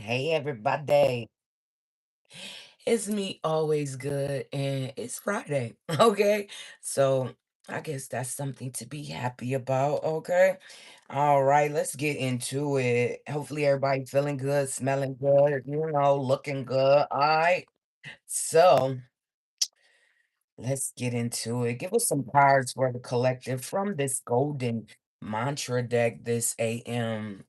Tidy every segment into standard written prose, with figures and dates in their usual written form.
Hey everybody. It's me always good and it's Friday. Okay. So I guess that's something to be happy about. Okay. All right, let's get into it. Hopefully everybody feeling good, smelling good, looking good. All right. So let's get into it. Give us some cards for the collective from this golden mantra deck this AM.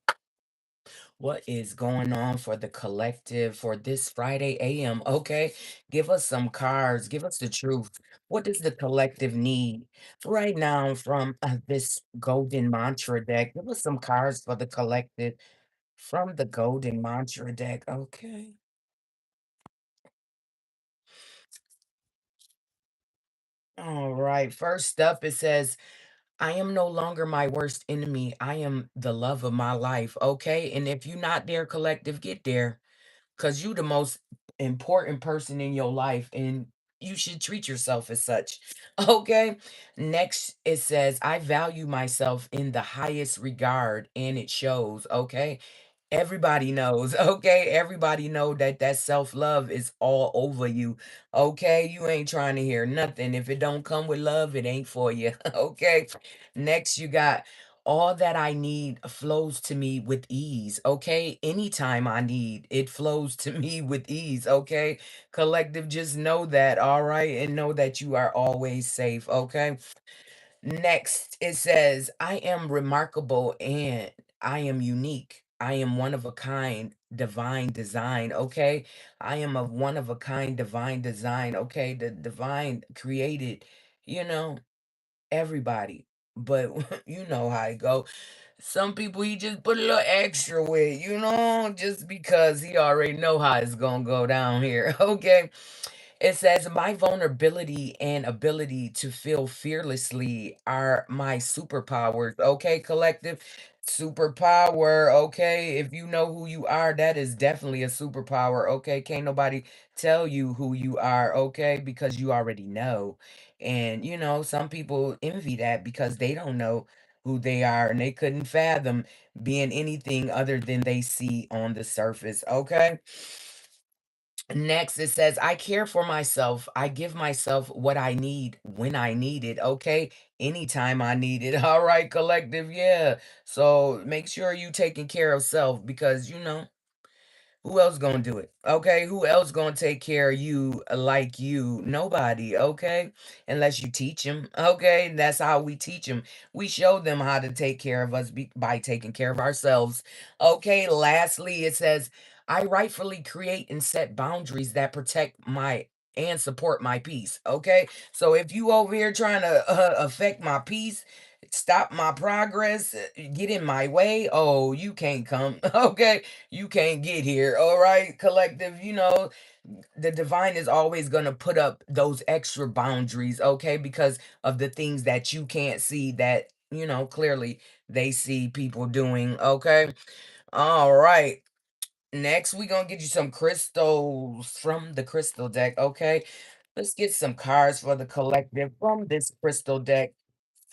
What is going on for the collective for this Friday AM? Okay, give us some cards, give us the truth. What does the collective need right now from this golden mantra deck? Give us some cards for the collective from the golden mantra deck. Okay. All right. First up, it says, I am no longer my worst enemy. I am the love of my life. Okay. And if you're not there, collective, get there. Because you the most important person in your life and you should treat yourself as such. Okay. Next, it says, I value myself in the highest regard and it shows. Okay. Everybody knows, okay? Everybody know that that self-love is all over you, okay? You ain't trying to hear nothing. If it don't come with love, it ain't for you, okay? Next, you got all that I need flows to me with ease, okay? Anytime I need, it flows to me with ease, okay? Collective, just know that, all right? And know that you are always safe, okay? Next, it says, I am remarkable and I am unique. I am one of a kind, divine design. Okay. I am a one of a kind, divine design. Okay. The divine created, you know, everybody. But you know how it go. Some people he just put a little extra with, just because he already know how it's gonna go down here. Okay. It says, my vulnerability and ability to feel fearlessly are my superpowers. Okay, collective? Superpower. Okay. If you know who you are, that is definitely a superpower. Okay. Can't nobody tell you who you are. Okay. Because you already know. And, some people envy that because they don't know who they are and they couldn't fathom being anything other than they see on the surface. Okay. Next, it says, I care for myself. I give myself what I need when I need it. Okay. Anytime I need it. All right, collective. Yeah. So make sure you taking care of self because, who else gonna do it? Okay, who else gonna take care of you like you? Nobody, okay? Unless you teach them, okay? That's how we teach them. We show them how to take care of us by taking care of ourselves. Okay, lastly, it says, I rightfully create and set boundaries that protect my and support my peace. Okay, so if you over here trying to affect my peace, stop my progress, get in my way, oh, you can't come. Okay, you can't get here. All right, collective, the divine is always going to put up those extra boundaries, okay, because of the things that you can't see that, clearly they see people doing, okay? All right. Next, we're going to get you some crystals from the crystal deck, okay? Let's get some cards for the collective from this crystal deck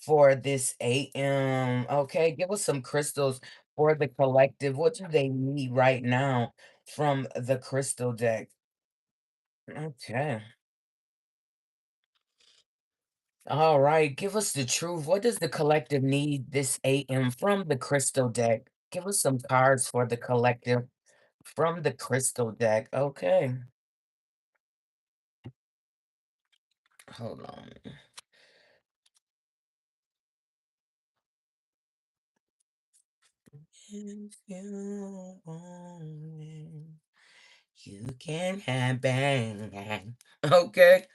for this AM. Okay, give us some crystals for the collective. What do they need right now from the crystal deck? Okay. All right, give us the truth. What does the collective need this AM from the crystal deck? Give us some cards for the collective from the crystal deck. Okay. Hold on. If you want it, you can have bang. Okay.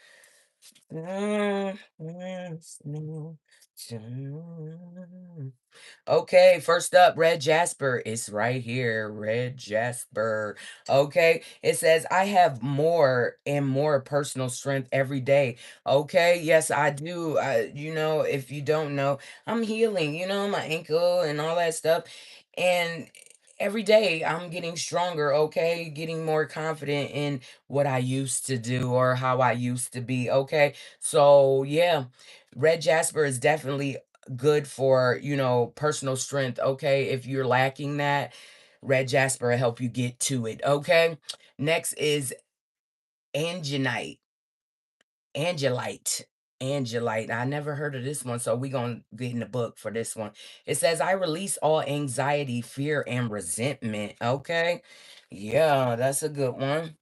Okay, first up, Red Jasper. It's right here, Red Jasper. Okay, it says, I have more and more personal strength every day. Okay, yes, I do. If you don't know, I'm healing, my ankle and all that stuff. And every day I'm getting stronger, okay, getting more confident in what I used to do or how I used to be. Okay, so yeah, Red Jasper is definitely good for, personal strength. Okay. If you're lacking that, Red jasper will help you get to it. Okay. Next is angenite. Angelite. Angelite. I never heard of this one, so we're going to get in the book for this one. It says, I release all anxiety, fear, and resentment. Okay. Yeah, that's a good one.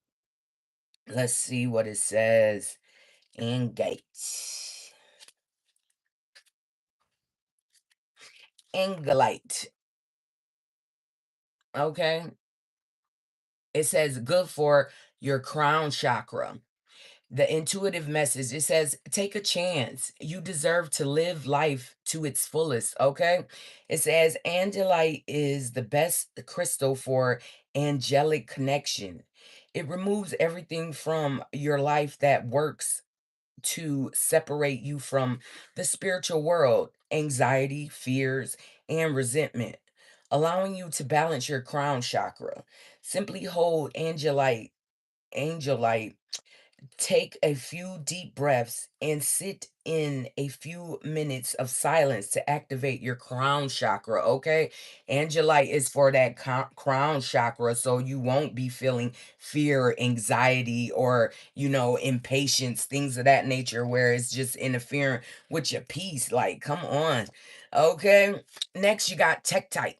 Let's see what it says. Engage. Angelite. Okay. It says, good for your crown chakra. The intuitive message, it says, take a chance. You deserve to live life to its fullest. Okay. It says, angelite is the best crystal for angelic connection. It removes everything from your life that works to separate you from the spiritual world, anxiety, fears, and resentment, allowing you to balance your crown chakra. Simply hold angelite. Take a few deep breaths and sit in a few minutes of silence to activate your crown chakra, okay? Angelite is for that crown chakra, so you won't be feeling fear, anxiety, or, impatience, things of that nature, where it's just interfering with your peace. Like, come on. Okay. Next, you got Tektite.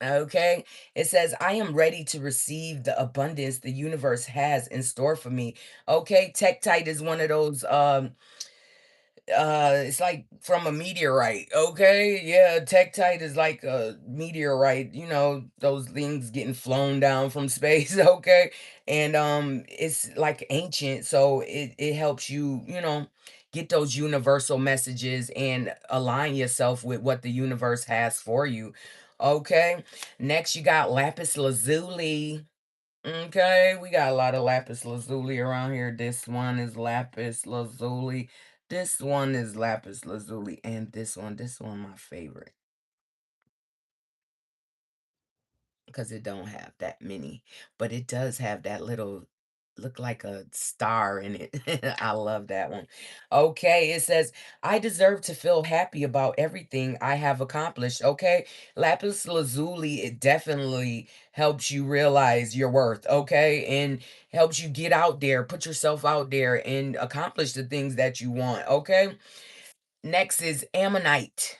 Okay. It says, I am ready to receive the abundance the universe has in store for me. Okay. Tektite is one of those it's like from a meteorite. Okay. Yeah, tektite is like a meteorite, those things getting flown down from space. Okay. And it's like ancient, so it helps you, get those universal messages and align yourself with what the universe has for you. Okay. Next, you got lapis lazuli. Okay, we got a lot of lapis lazuli around here. This one is lapis lazuli. This one is lapis lazuli. And this one my favorite. Because it don't have that many. But it does have that little look like a star in it. I love that one. Okay, it says, I deserve to feel happy about everything I have accomplished. Okay, lapis lazuli, it definitely helps you realize your worth. Okay, and helps you get out there, put yourself out there, and accomplish the things that you want. Okay, next is ammonite.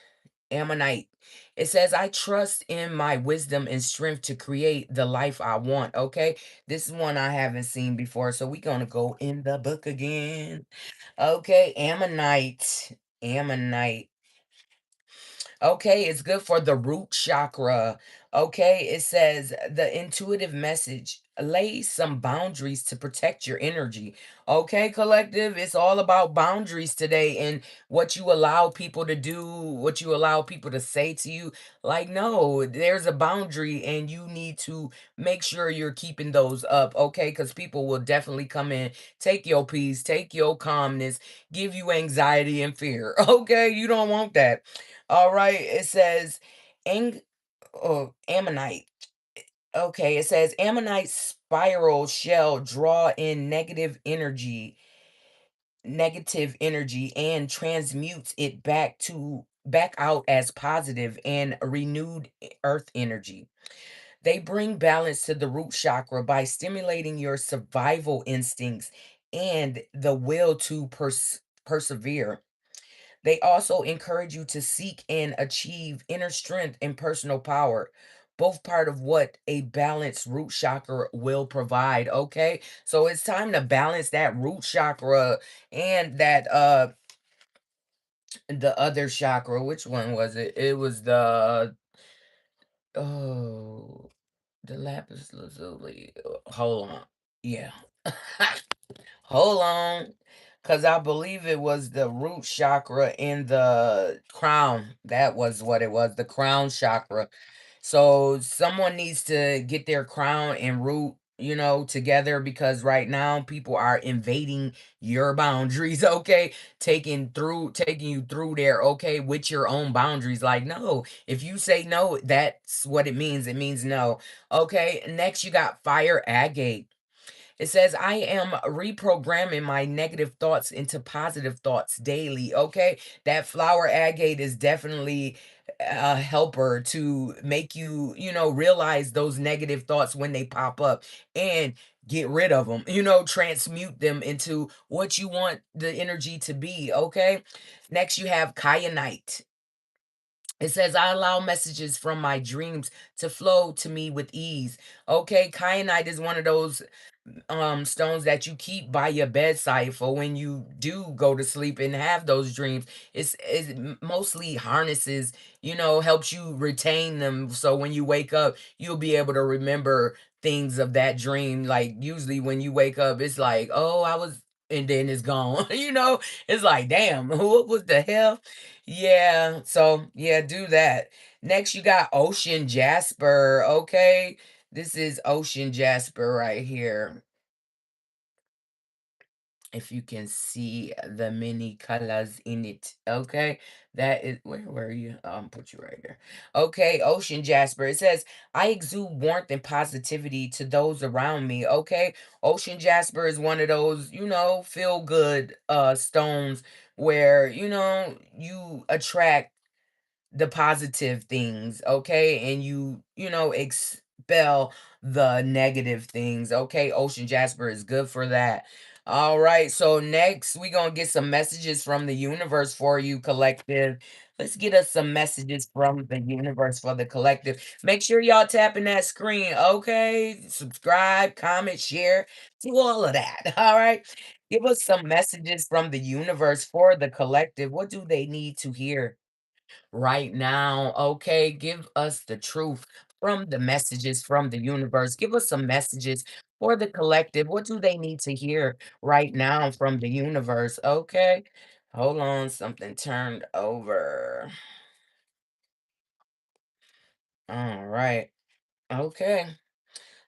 Ammonite. It says, I trust in my wisdom and strength to create the life I want. Okay. This is one I haven't seen before. So we're going to go in the book again. Okay. Ammonite. Ammonite. Okay, it's good for the root chakra. Okay, it says the intuitive message, lay some boundaries to protect your energy. Okay, collective, it's all about boundaries today and what you allow people to do, what you allow people to say to you. Like, no, there's a boundary and you need to make sure you're keeping those up. Okay, because people will definitely come in, take your peace, take your calmness, give you anxiety and fear. Okay, you don't want that. All right, it says ang ammonite. Okay, it says ammonite spiral shell draw in negative energy and transmutes it back out as positive and renewed earth energy. They bring balance to the root chakra by stimulating your survival instincts and the will to persevere. They also encourage you to seek and achieve inner strength and personal power, both part of what a balanced root chakra will provide. Okay. So it's time to balance that root chakra and the other chakra. Which one was it? It was oh the lapis lazuli. Hold on. Yeah. Hold on. Because I believe it was the root chakra in the crown. That was what it was, the crown chakra. So someone needs to get their crown and root, together because right now people are invading your boundaries, okay? Taking you through there, okay, with your own boundaries. Like, no, if you say no, that's what it means. It means no. Okay, next you got fire agate. It says, I am reprogramming my negative thoughts into positive thoughts daily. Okay. That flower agate is definitely a helper to make you, realize those negative thoughts when they pop up and get rid of them, transmute them into what you want the energy to be. Okay. Next, you have kyanite. It says, I allow messages from my dreams to flow to me with ease. Okay, kyanite is one of those stones that you keep by your bedside for when you do go to sleep and have those dreams. Mostly harnesses, helps you retain them, so when you wake up you'll be able to remember things of that dream. Like usually when you wake up it's like, oh, I was, and then it's gone. It's like, damn, what was the hell. Yeah, so yeah, do that. Next you got ocean jasper. Okay, this is ocean jasper right here. If you can see the many colors in it. Okay, that is, where were you? Put you right here. Okay, ocean jasper. It says, I exude warmth and positivity to those around me. Okay, ocean jasper is one of those, feel good stones where, you attract the positive things, okay? And you expel the negative things, okay? Ocean jasper is good for that. All right, so next we gonna get some messages from the universe for you, collective. Let's get us some messages from the universe for the collective. Make sure y'all tapping that screen, okay? Subscribe, comment, share, do all of that. All right. Give us some messages from the universe for the collective. What do they need to hear right now? Okay, give us the truth from the messages from the universe. Give us some messages for the collective. What do they need to hear right now from the universe? Okay, hold on, something turned over. All right, okay.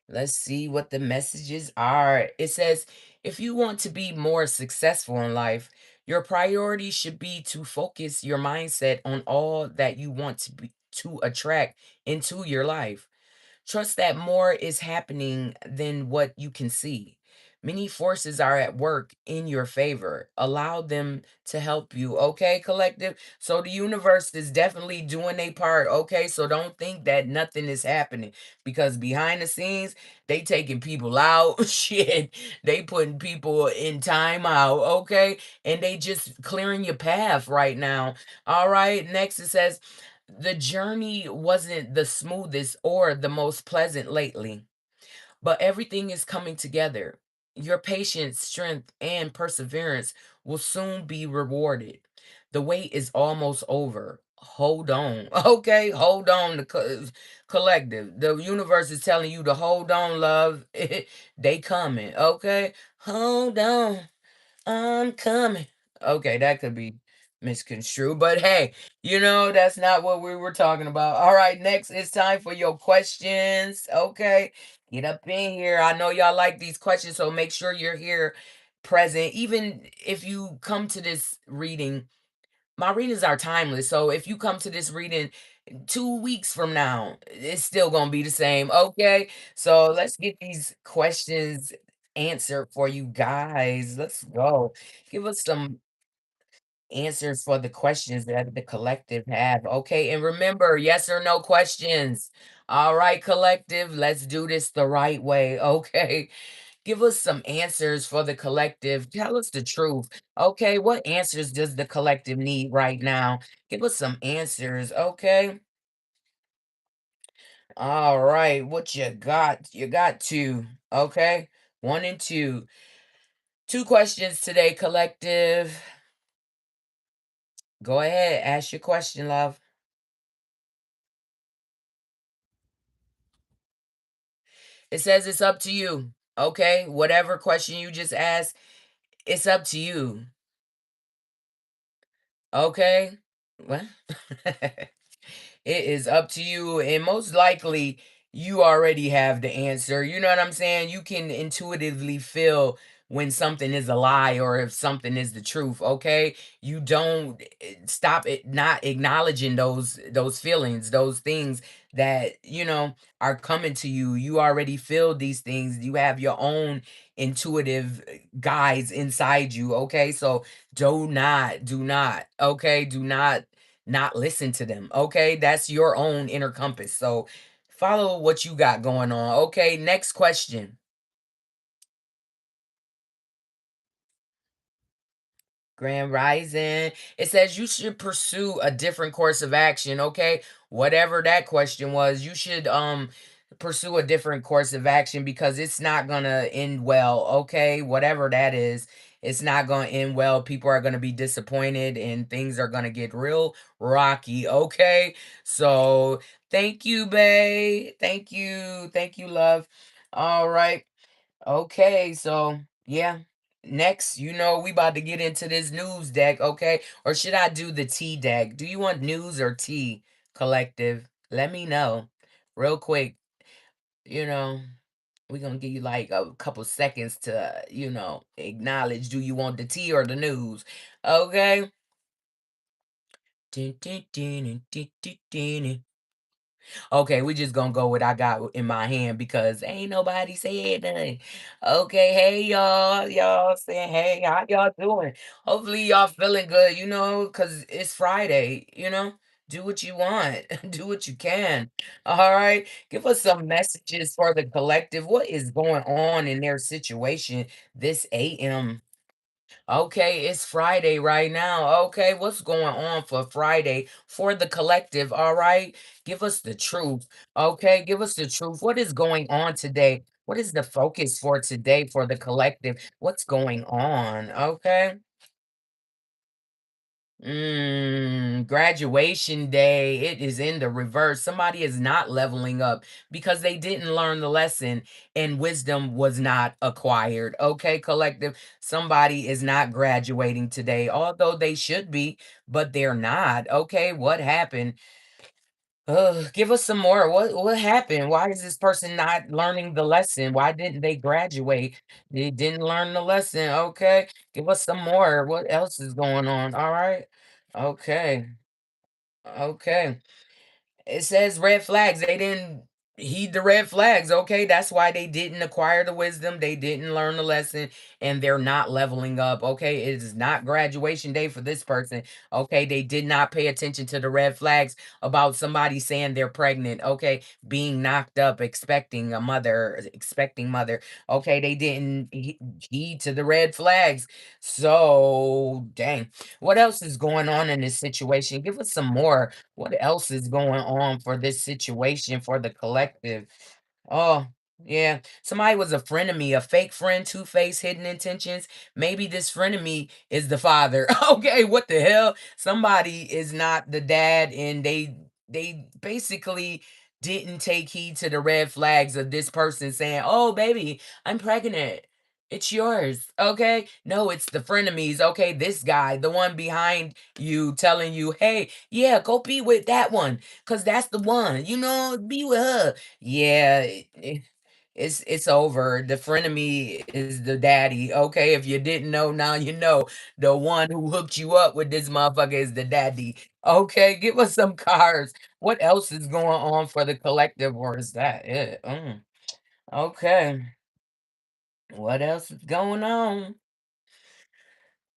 Let's see what the messages are. It says, if you want to be more successful in life, your priority should be to focus your mindset on all that you want to attract into your life. Trust that more is happening than what you can see. Many forces are at work in your favor. Allow them to help you. Okay, collective? So the universe is definitely doing their part. Okay, so don't think that nothing is happening, because behind the scenes, they taking people out. Shit, they putting people in timeout. Okay, and they just clearing your path right now. All right, next it says, the journey wasn't the smoothest or the most pleasant lately, but everything is coming together. Your patience, strength, and perseverance will soon be rewarded. The wait is almost over. Hold on. Okay, hold on. The collective. The universe is telling you to hold on, love. They coming. Okay, hold on. I'm coming. Okay, that could be misconstrued, but hey, that's not what we were talking about. All right, next it's time for your questions. Okay, get up in here. I know y'all like these questions, so make sure you're here present. Even if you come to this reading, my readings are timeless. So if you come to this reading 2 weeks from now, it's still gonna be the same. Okay. So let's get these questions answered for you guys. Let's go. Give us some answers for the questions that the collective have. Okay. And remember, yes or no questions. All right, collective. Let's do this the right way. Okay. Give us some answers for the collective. Tell us the truth. Okay. What answers does the collective need right now? Give us some answers. Okay. All right. What you got? You got two. Okay. One and two. Two questions today, collective. Go ahead. Ask your question, love. It says it's up to you. Okay. Whatever question you just asked, it's up to you. Okay. Well, it is up to you, and most likely you already have the answer. You know what I'm saying? You can intuitively feel when something is a lie or if something is the truth, okay? You don't stop it not acknowledging those feelings, those things that, are coming to you. You already feel these things. You have your own intuitive guides inside you, okay? So do not, okay? Do not listen to them, okay? That's your own inner compass. So follow what you got going on. Okay, next question. Grand Rising. It says you should pursue a different course of action, okay? Whatever that question was, you should pursue a different course of action because it's not going to end well, okay? Whatever that is, it's not going to end well. People are going to be disappointed and things are going to get real rocky, okay? So, thank you, Bay. Thank you. Thank you, love. All right. Okay, so yeah. Next, we about to get into this news deck, okay? Or should I do the tea deck? Do you want news or tea, collective? Let me know real quick. You know, we're gonna give you like a couple seconds to, acknowledge do you want the tea or the news? Okay. Dun, dun, dun, dun, dun, dun, dun. Okay, we just gonna go with I got in my hand because ain't nobody said nothing. Okay, hey y'all saying hey, how y'all doing? Hopefully y'all feeling good, cause it's Friday, Do what you want, do what you can. All right, give us some messages for the collective. What is going on in their situation this AM? Okay, it's Friday right now. Okay, what's going on for Friday for the collective? All right, give us the truth. Okay, give us the truth. What is going on today? What is the focus for today for the collective? What's going on? Okay. Graduation day, it is in the reverse. Somebody is not leveling up because they didn't learn the lesson and wisdom was not acquired. Okay, collective. Somebody is not graduating today, although they should be, but they're not. Okay, what happened? Give us some more. What happened? Why is this person not learning the lesson? Why didn't they graduate? They didn't learn the lesson. Okay. Give us some more. What else is going on? All right. Okay. Okay. It says red flags. They didn't heed the red flags. Okay. That's why they didn't acquire the wisdom. They didn't learn the lesson and they're not leveling up. Okay. It is not graduation day for this person. Okay. They did not pay attention to the red flags about somebody saying they're pregnant. Okay. Being knocked up, expecting mother. Okay. They didn't heed to the red flags. So, dang. What else is going on in this situation? Give us some more. What else is going on for this situation for the collective? Oh, yeah. Somebody was a friend of me, a fake friend, two-faced, hidden intentions. Maybe this friend of me is the father. Okay, what the hell? Somebody is not the dad, and they basically didn't take heed to the red flags of this person saying, "Oh, baby, I'm pregnant. It's yours." Okay? No, it's the frenemies. Okay, this guy, the one behind you telling you, "Hey, yeah, go be with that one, cause that's the one. Be with her." Yeah, it's over. The frenemy is the daddy. Okay, if you didn't know, now you know. The one who hooked you up with this motherfucker is the daddy. Okay, give us some cards. What else is going on for the collective, or is that it? Okay, what else is going on?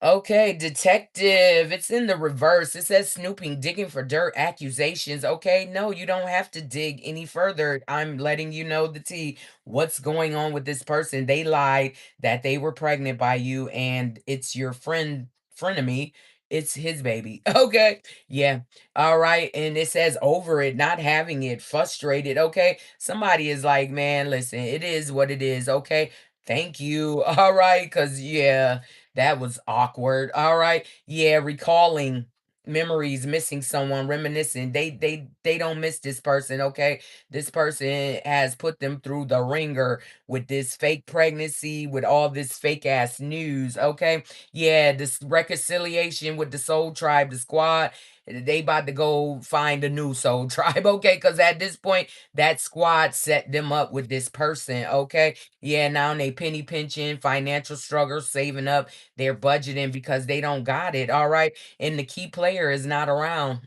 Okay, detective. It's in the reverse. It says snooping, digging for dirt, accusations. Okay, no, you don't have to dig any further. I'm letting you know the tea. What's going on with this person? They lied that they were pregnant by you, and it's your frenemy. It's his baby. Okay, yeah. All right. And it says over it, not having it, frustrated. Okay. Somebody is like, man, listen, it is what it is. Okay. Thank you. All right. Cause yeah. That was awkward. All right. Yeah, recalling memories, missing someone, reminiscing. They don't miss this person, okay? This person has put them through the ringer with this fake pregnancy, with all this fake ass news, okay? Yeah, this reconciliation with the soul tribe, the squad. They about to go find a new soul tribe, okay? Because at this point, that squad set them up with this person, okay? Yeah, now they penny pinching, financial struggles, saving up, they're budgeting because they don't got it, all right? And the key player is not around.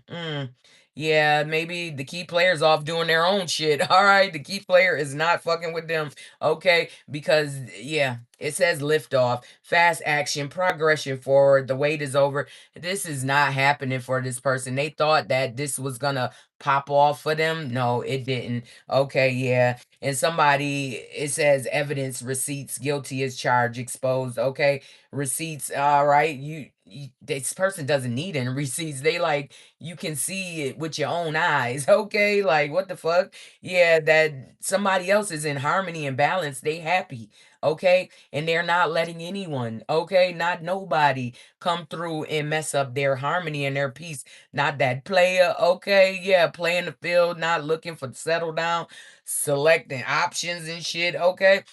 Yeah, maybe the key player's off doing their own shit. All right, the key player is not fucking with them. Okay, because yeah, it says lift off, fast action, progression forward. The wait is over. This is not happening for this person. They thought that this was gonna pop off for them. No, it didn't. Okay, yeah. And somebody, it says evidence, receipts, guilty as charged, exposed. Okay, receipts. All right, this person doesn't need any receipts. They like you can see it with your own eyes. Okay, like what the fuck? Yeah, that somebody else is in harmony and balance. They happy. Okay, and they're not letting anyone, okay, not nobody come through and mess up their harmony and their peace. Not that player, okay, yeah, playing the field, not looking for settle down, selecting options and shit, okay.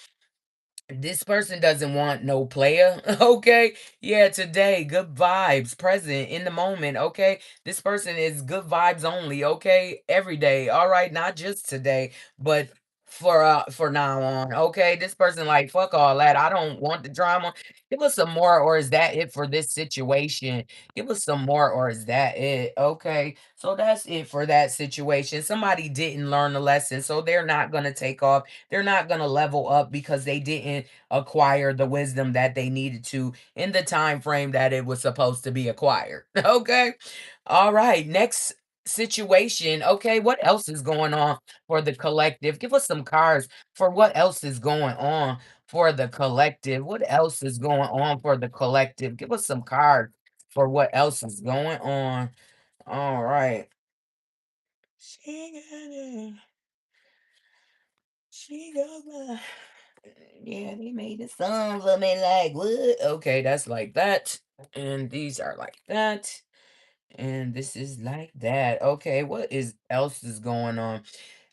This person doesn't want no player. Okay, yeah, today good vibes, present in the moment. Okay, this person is good vibes only. Okay, every day. All right, not just today, but for now on. Okay, this person like fuck all that. I don't want the drama. Give us some more, or is that it for this situation? Give us some more, or is that it? Okay, so that's it for that situation. Somebody didn't learn the lesson, so they're not gonna take off. They're not going to level up because they didn't acquire the wisdom that they needed to in the time frame that it was supposed to be acquired. Okay. All right. Next situation. Okay. What else is going on for the collective? Give us some cards for what else is going on for the collective. What else is going on for the collective? Give us some cards for what else is going on. All right. She goes. Yeah, they made the song for me like what? Okay, that's like that. And these are like that. And this is like that. Okay, what is else is going on?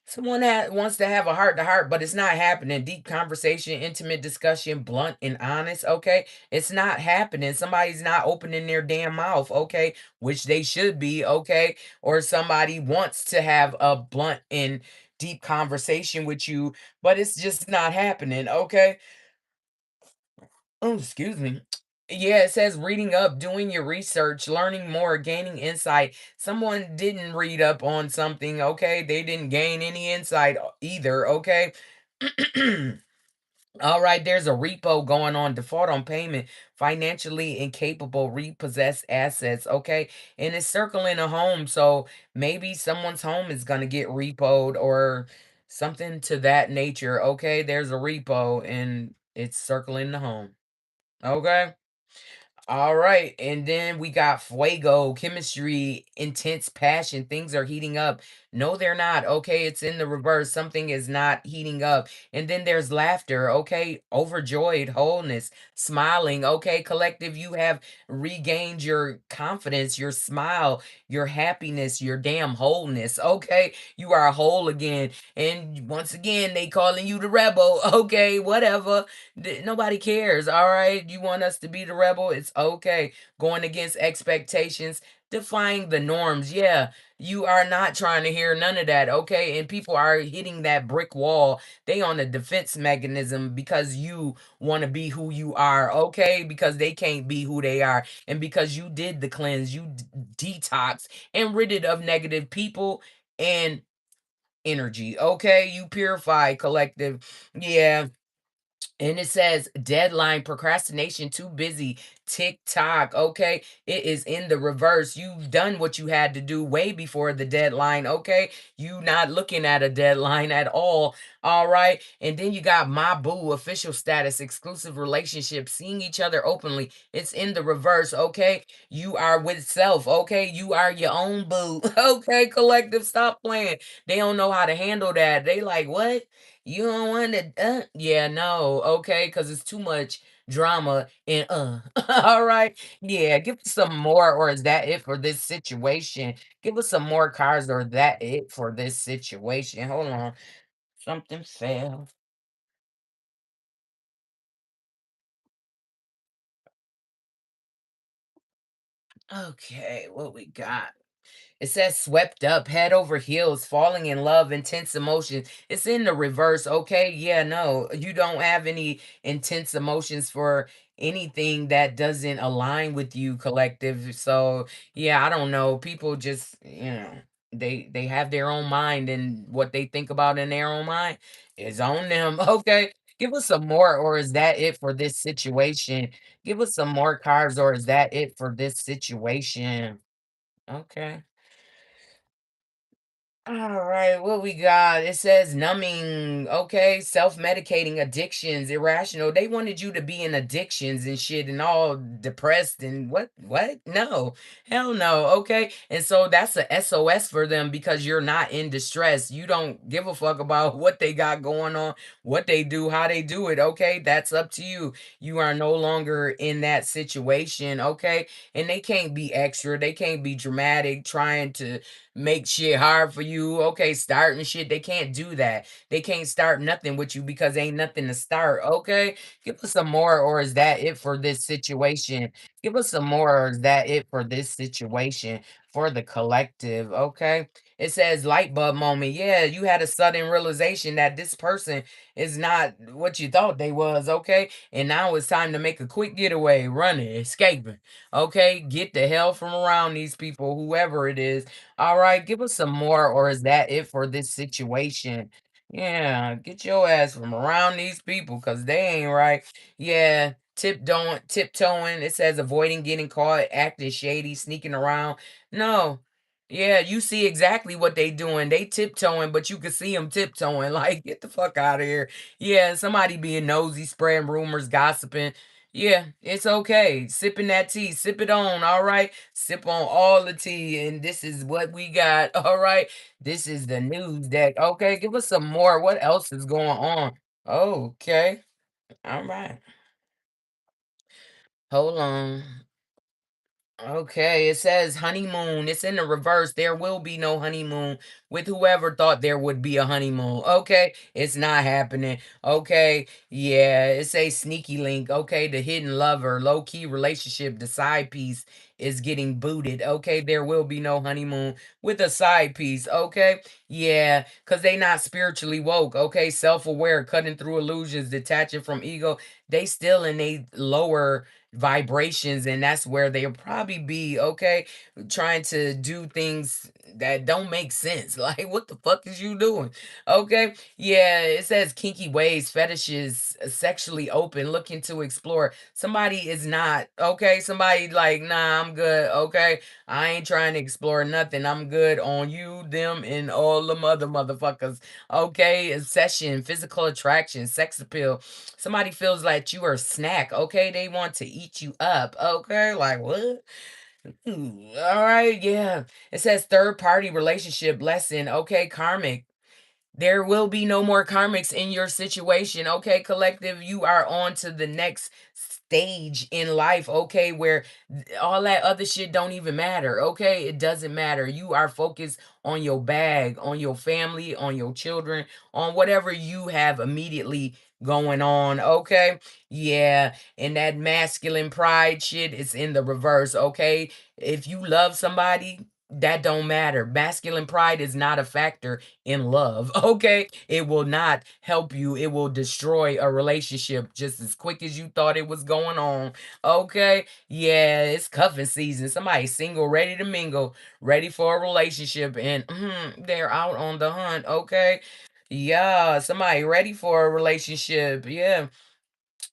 Someone that wants to have a heart to heart, but it's not happening. Deep conversation, intimate discussion, blunt and honest. Okay, it's not happening. Somebody's not opening their damn mouth. Okay, which they should be. Okay, or somebody wants to have a blunt and deep conversation with you, but it's just not happening. Okay. Oh, excuse me. Yeah, it says reading up, doing your research, learning more, gaining insight. Someone didn't read up on something, okay? They didn't gain any insight either, okay? All right, there's a repo going on, default on payment, financially incapable, repossessed assets, okay? And it's circling a home, so maybe someone's home is going to get repoed or something to that nature, okay? There's a repo and it's circling the home. Okay. All right. And then we got fuego, chemistry, intense passion. Things are heating up. No, they're not. Okay. It's in the reverse. Something is not heating up. And then there's laughter. Okay. Overjoyed, wholeness, smiling. Okay. Collective, you have regained your confidence, your smile, your happiness, your damn wholeness. Okay. You are whole again. And once again, they calling you the rebel. Okay. Whatever. Nobody cares. All right. You want us to be the rebel? It's okay. Going against expectations, defying the norms. Yeah. You are not trying to hear none of that. Okay. And people are hitting that brick wall. They on a defense mechanism because you want to be who you are. Okay. Because they can't be who they are. And because you did the cleanse, you detox and rid it of negative people and energy. Okay. You purify collective. Yeah, and it says deadline, procrastination, too busy, TikTok. Okay. It is in the reverse. You've done what you had to do way before the deadline. Okay. You not looking at a deadline at all. All right. And then you got my boo, official status, exclusive relationship, seeing each other openly. It's in the reverse. Okay. You are with self. Okay. You are your own boo. Okay. Collective, stop playing. They don't know how to handle that. They like, what? You don't want to, yeah, no, okay, because it's too much drama and all right, yeah, give us some more, or is that it for this situation? Give us some more cards, or that it for this situation? Hold on, something fell. Okay, what we got? It says swept up, head over heels, falling in love, intense emotions. It's in the reverse. Okay. Yeah, no, you don't have any intense emotions for anything that doesn't align with you, collective. So yeah, I don't know. People just, they have their own mind, and what they think about in their own mind is on them. Okay. Give us some more, or is that it for this situation? Give us some more cards, or is that it for this situation? Okay. All right, what we got? It says numbing, okay, self-medicating, addictions, irrational. They wanted you to be in addictions and shit and all depressed and what? No. Hell no, okay? And so that's a SOS for them because you're not in distress. You don't give a fuck about what they got going on, what they do, how they do it, okay? That's up to you. You are no longer in that situation, okay? And they can't be extra. They can't be dramatic trying to make shit hard for you. Okay, starting shit. They can't do that. They can't start nothing with you because ain't nothing to start. Okay. Give us some more, or is that it for this situation? Give us some more, or is that it for this situation? For the collective. Okay. It says light bulb moment. Yeah, you had a sudden realization that this person is not what you thought they was. Okay. And now it's time to make a quick getaway, running, escaping. Okay. Get the hell from around these people, whoever it is. All right, give us some more, or is that it for this situation? Yeah, get your ass from around these people because they ain't right. Yeah, tiptoeing. It says avoiding getting caught, acting shady, sneaking around. No. Yeah, you see exactly what they doing. They tiptoeing, but you can see them tiptoeing. Like, get the fuck out of here. Yeah, somebody being nosy, spreading rumors, gossiping. Yeah, it's okay. Sipping that tea, sip it on, all right? Sip on all the tea, and this is what we got, all right? This is the news deck. Okay, give us some more. What else is going on? Okay, all right. Hold on. Okay, it says honeymoon. It's in the reverse. There will be no honeymoon with whoever thought there would be a honeymoon. Okay, it's not happening. Okay, yeah, it says sneaky link. Okay, the hidden lover, low key relationship, the side piece is getting booted. Okay, there will be no honeymoon with a side piece. Okay, yeah, because they not spiritually woke. Okay, self aware, cutting through illusions, detaching from ego. They still in a lower vibrations, and that's where they'll probably be, okay, trying to do things that don't make sense. Like, what the fuck is you doing? Okay, yeah, it says kinky ways, fetishes, sexually open, looking to explore. Somebody is not, okay, somebody like, nah, I'm good. Okay, I ain't trying to explore nothing. I'm good on you, them, and all the other motherfuckers. Okay, obsession, physical attraction, sex appeal. Somebody feels like you are a snack, okay? They want to eat you up, okay? Like, what? All right, yeah. It says third party relationship lesson, okay? Karmic. There will be no more karmics in your situation. Okay, collective, you are on to the next stage in life, okay, where all that other shit don't even matter. Okay, it doesn't matter. You are focused on your bag, on your family, on your children, on whatever you have immediately going on. Okay, yeah, and that masculine pride shit is in the reverse. Okay, if you love somebody, that don't matter. Masculine pride is not a factor in love. Okay. It will not help you. It will destroy a relationship just as quick as you thought it was going on. Okay. Yeah, it's cuffing season. Somebody single, ready to mingle, ready for a relationship, and they're out on the hunt. Okay. Yeah, somebody ready for a relationship. Yeah.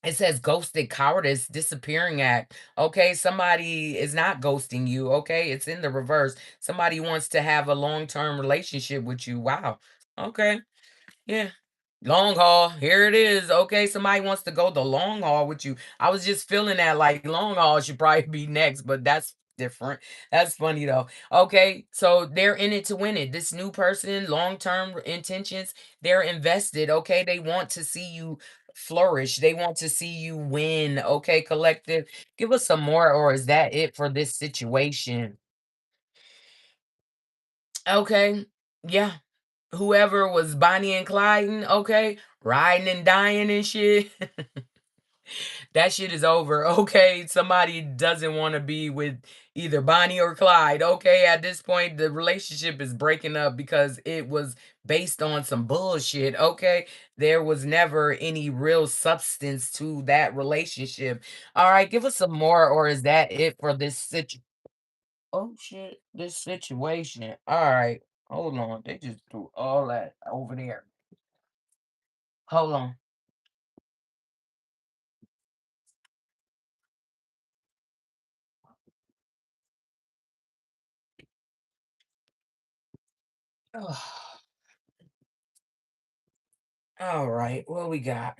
It says ghosted cowardice disappearing act. Okay, somebody is not ghosting you. Okay, it's in the reverse. Somebody wants to have a long-term relationship with you. Wow. Okay. Yeah. Long haul, here it is. Okay, somebody wants to go the long haul with you. I was just feeling that like long haul should probably be next, but that's different. That's funny though. Okay, so they're in it to win it. This new person, long-term intentions, they're invested. Okay, they want to see you flourish. They want to see you win. Okay, collective. Give us some more, or is that it for this situation? Okay. Yeah. Whoever was Bonnie and Clyde, okay, riding and dying and shit. That shit is over. Okay. Somebody doesn't want to be with either Bonnie or Clyde. Okay. At this point, the relationship is breaking up because it was based on some bullshit. Okay. There was never any real substance to that relationship. All right. Give us some more, or is that it for this situation? Oh shit. This situation. All right. Hold on. They just threw all that over there. Hold on. All right. What we got?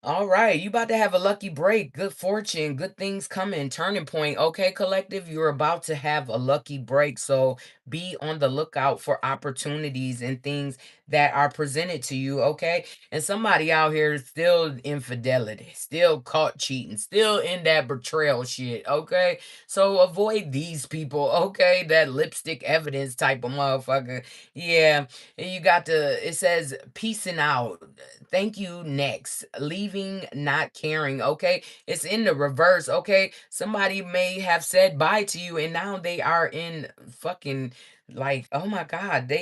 All right, you about to have a lucky break, good fortune, good things coming, turning point. Okay, collective, you're about to have a lucky break. So be on the lookout for opportunities and things that are presented to you. Okay, and somebody out here is still infidelity, still caught cheating, still in that betrayal shit. Okay, so avoid these people. Okay, that lipstick evidence type of motherfucker. Yeah, and you got to, it says peacing out. Thank you next. Leaving, not caring. Okay. It's in the reverse. Okay. Somebody may have said bye to you and now they are in fucking like, oh my God.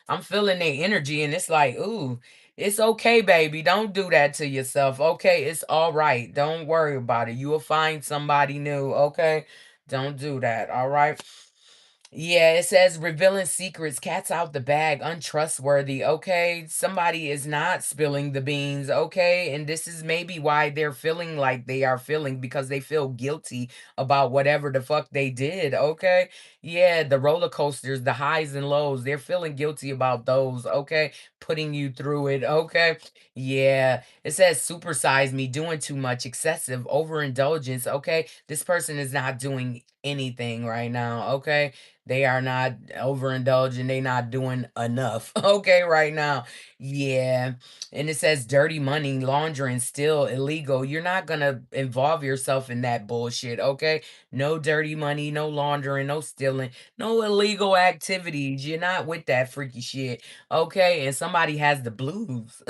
I'm feeling their energy and it's like, ooh, it's okay, baby. Don't do that to yourself. Okay. It's all right. Don't worry about it. You will find somebody new. Okay. Don't do that. All right. Yeah, it says revealing secrets, cats out the bag, untrustworthy. Okay, somebody is not spilling the beans. Okay, and this is maybe why they're feeling like they are feeling because they feel guilty about whatever the fuck they did. Okay, yeah, the roller coasters, the highs and lows, they're feeling guilty about those. Okay, putting you through it. Okay, yeah, it says supersize me, doing too much, excessive, overindulgence. Okay, this person is not doing anything right now. Okay, they are not overindulging. They not doing enough. Okay, right now. Yeah. And it says dirty money, laundering, still illegal. You're not gonna involve yourself in that bullshit. Okay. No dirty money, no laundering, no stealing, no illegal activities. You're not with that freaky shit. Okay. And somebody has the blues.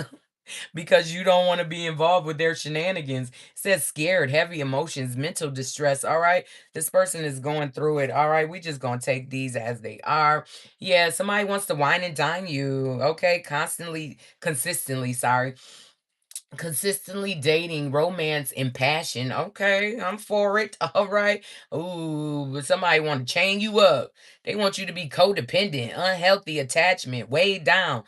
Because you don't want to be involved with their shenanigans. It says scared, heavy emotions, mental distress. All right. This person is going through it. All right. We just going to take these as they are. Yeah. Somebody wants to wine and dine you. Okay. Consistently, sorry. Consistently dating, romance, and passion. Okay. I'm for it. All right. Ooh, but somebody want to chain you up. They want you to be codependent, unhealthy attachment, weighed down.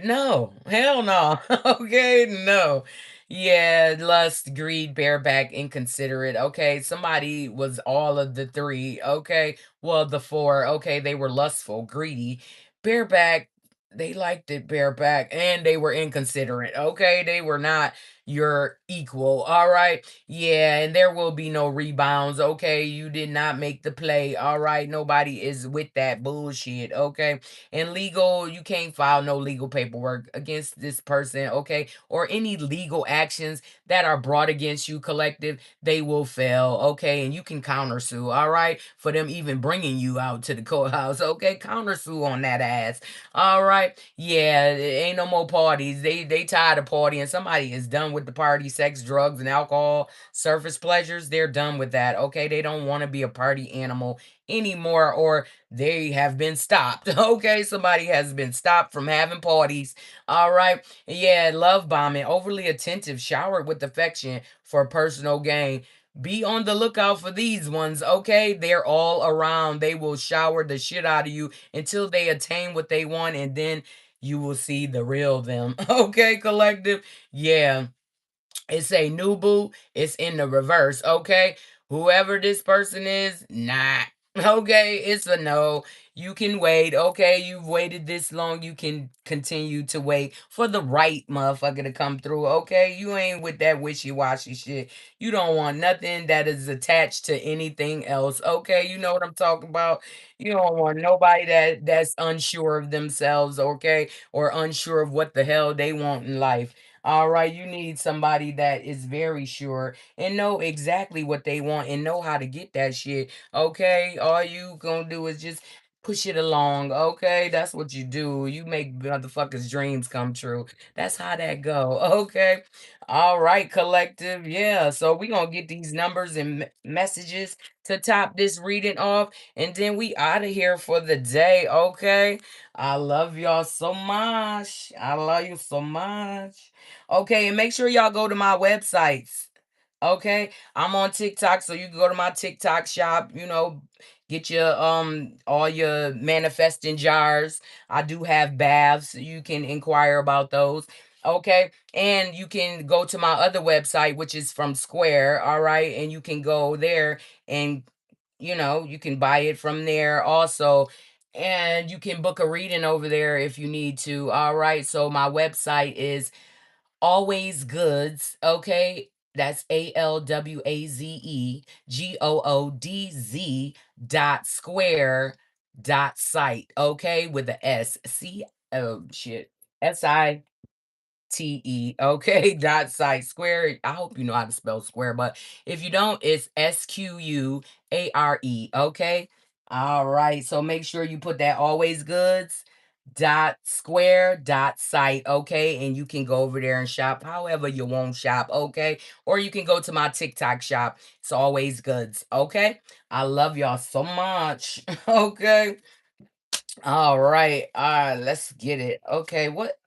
No, hell no. Okay, no. Yeah, lust, greed, bareback, inconsiderate. Okay, somebody was all of the three. Okay, well, the four. Okay, they were lustful, greedy, bareback. They liked it bareback, and they were inconsiderate. Okay, they were not your equal. All right, yeah, and there will be no rebounds. Okay, you did not make the play. All right, nobody is with that bullshit. Okay, and legal, you can't file no legal paperwork against this person, okay? Or any legal actions that are brought against you, collective, they will fail, okay? And you can countersue, all right? For them even bringing you out to the courthouse, okay? Countersue on that ass, all right? Yeah, ain't no more parties. They tired of partying. Somebody is done with the party, sex, drugs, and alcohol, surface pleasures. They're done with that, okay? They don't want to be a party animal anymore, or they have been stopped. Okay, somebody has been stopped from having parties. All right. Yeah, love bombing, overly attentive, showered with affection for personal gain. Be on the lookout for these ones, okay? They're all around. They will shower the shit out of you until they attain what they want, and then you will see the real them. Okay, collective? Yeah. It's a new boo. It's in the reverse. Okay. Whoever this person is, nah. Okay. It's a no. You can wait. Okay. You've waited this long. You can continue to wait for the right motherfucker to come through. Okay. You ain't with that wishy washy shit. You don't want nothing that is attached to anything else. Okay. You know what I'm talking about? You don't want nobody that's unsure of themselves. Okay. Or unsure of what the hell they want in life. All right, you need somebody that is very sure and know exactly what they want and know how to get that shit. Okay, all you gonna do is just push it along, okay? That's what you do. You make motherfuckers' dreams come true. That's how that go, okay? All right, collective. Yeah, so we gonna get these numbers and messages to top this reading off, and then we out of here for the day, okay? I love y'all so much. I love you so much. Okay, and make sure y'all go to my websites. Okay, I'm on TikTok, so you can go to my TikTok shop, get your all your manifesting jars. I do have baths. You can inquire about those. Okay. And you can go to my other website, which is from Square. All right. And you can go there and you can buy it from there also. And you can book a reading over there if you need to. All right. So my website is Always Goods, okay? That's AlwazeGood.square.site, okay? With the S. Oh shit. SI TE, okay, dot site square. I hope you know how to spell square, but if you don't, it's SQUARE, okay? All right, so make sure you put that always goods dot square dot site, okay? And you can go over there and shop however you want shop, okay? Or you can go to my TikTok shop. It's always goods, okay? I love y'all so much. Okay. All right. Let's get it. Okay, what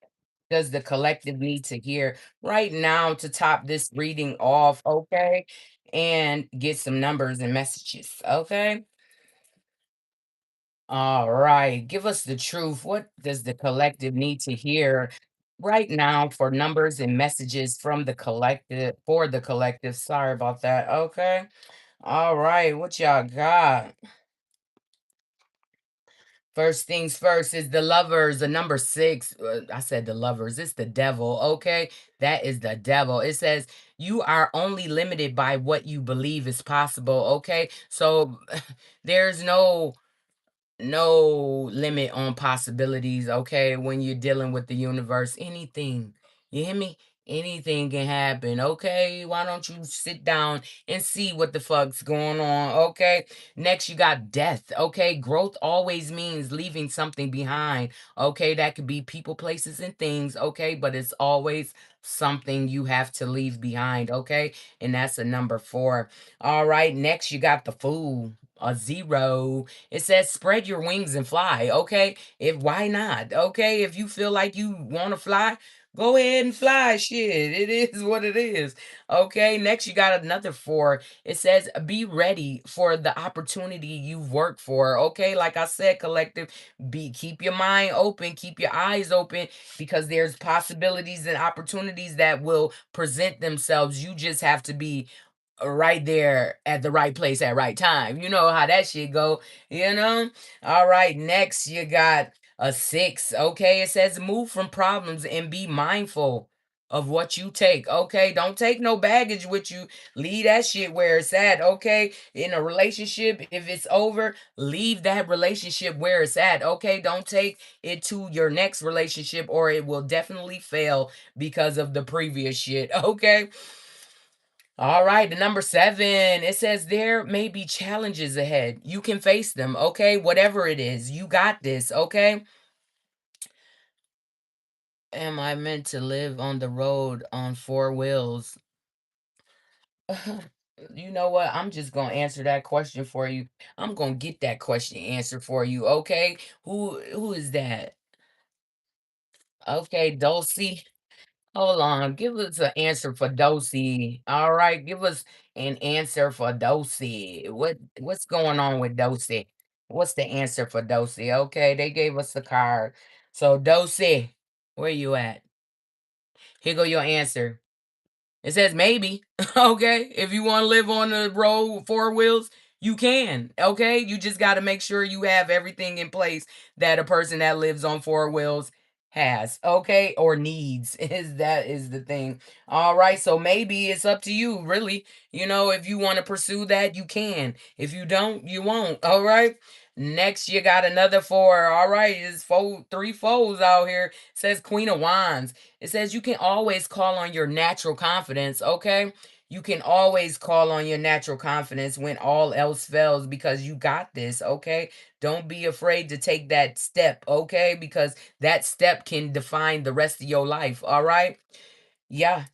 does the collective need to hear right now to top this reading off, okay? And get some numbers and messages, okay? All right, give us the truth. What does the collective need to hear right now for numbers and messages from the collective, for the collective? Sorry about that, okay? All right, what y'all got? First things first is the lovers, the number six. I said the lovers, it's the devil, okay? That is the devil. It says, you are only limited by what you believe is possible, okay? So there's no limit on possibilities, okay? When you're dealing with the universe, anything, you hear me? Anything can happen, okay? Why don't you sit down and see what the fuck's going on, okay? Next, you got death, okay? Growth always means leaving something behind, okay? That could be people, places, and things, okay? But it's always something you have to leave behind, okay? And that's a number 4. All right, next, you got the fool, a 0. It says spread your wings and fly, okay? If why not? Okay, if you feel like you want to fly, go ahead and fly. Shit, it is what it is. Okay, next you got another 4. It says be ready for the opportunity you've worked for. Okay, like I said, collective, keep your mind open, keep your eyes open because there's possibilities and opportunities that will present themselves. You just have to be right there at the right place at right time. You know how that shit go, you know? All right, next you got a 6. Okay, it says move from problems and be mindful of what you take. Okay, don't take no baggage with you. Leave that shit where it's at. Okay, in a relationship, if it's over, leave that relationship where it's at. Okay, don't take it to your next relationship or it will definitely fail because of the previous shit. Okay. All right, the number 7, it says there may be challenges ahead. You can face them, okay? Whatever it is, you got this, okay? Am I meant to live on the road on 4 wheels? You know what? I'm just going to answer that question for you. I'm going to get that question answered for you, okay? Who is that? Okay, Dulcie. Hold on, give us an answer for Dosey. All right, give us an answer for Dosey. What's going on with Dosey? What's the answer for Dosey? Okay, they gave us a card. So Dosey, where you at? Here go your answer. It says maybe. Okay. If you want to live on the road with 4 wheels, you can. Okay. You just got to make sure you have everything in place that a person that lives on 4 wheels has. Okay. Or needs. Is the thing. All right. So maybe it's up to you, really. If you want to pursue that, you can. If you don't, you won't. All right. Next, you got another 4. All right. It's 3 foes out here. It says Queen of Wands. It says you can always call on your natural confidence, okay? You can always call on your natural confidence when all else fails because you got this, okay? Don't be afraid to take that step, okay? Because that step can define the rest of your life, all right? Yeah,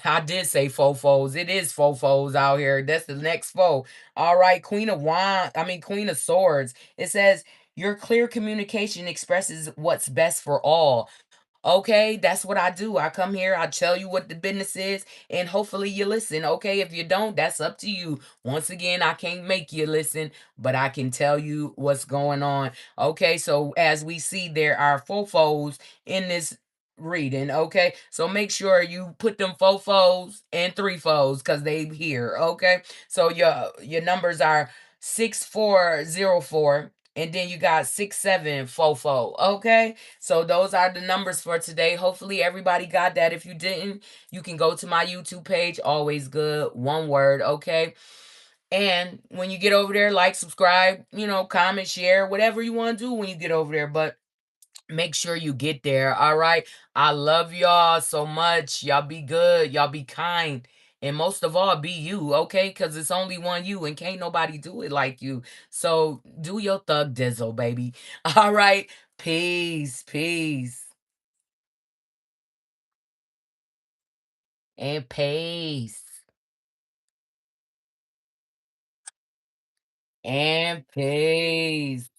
I did say fofos. It is fofos out here. That's the next foe. All right, Queen of Swords. It says your clear communication expresses what's best for all. Okay, that's what I do. I come here, I tell you what the business is, and hopefully you listen. Okay, if you don't, that's up to you. Once again, I can't make you listen, but I can tell you what's going on. Okay, so as we see, there are fofos in this reading. Okay, so make sure you put them fofos and three foes because they here. Okay, so your numbers are 6404, and then you got 6744. Okay, so those are the numbers for today. Hopefully everybody got that. If you didn't, you can go to my YouTube page, Always Good, one word, okay? And when you get over there, like, subscribe, comment, share, whatever you want to do when you get over there. But make sure you get there. All right. I love y'all so much. Y'all be good. Y'all be kind. And most of all, be you, okay? Because it's only one you and can't nobody do it like you. So do your thug dizzle, baby. All right. Peace. Peace. And peace. And peace.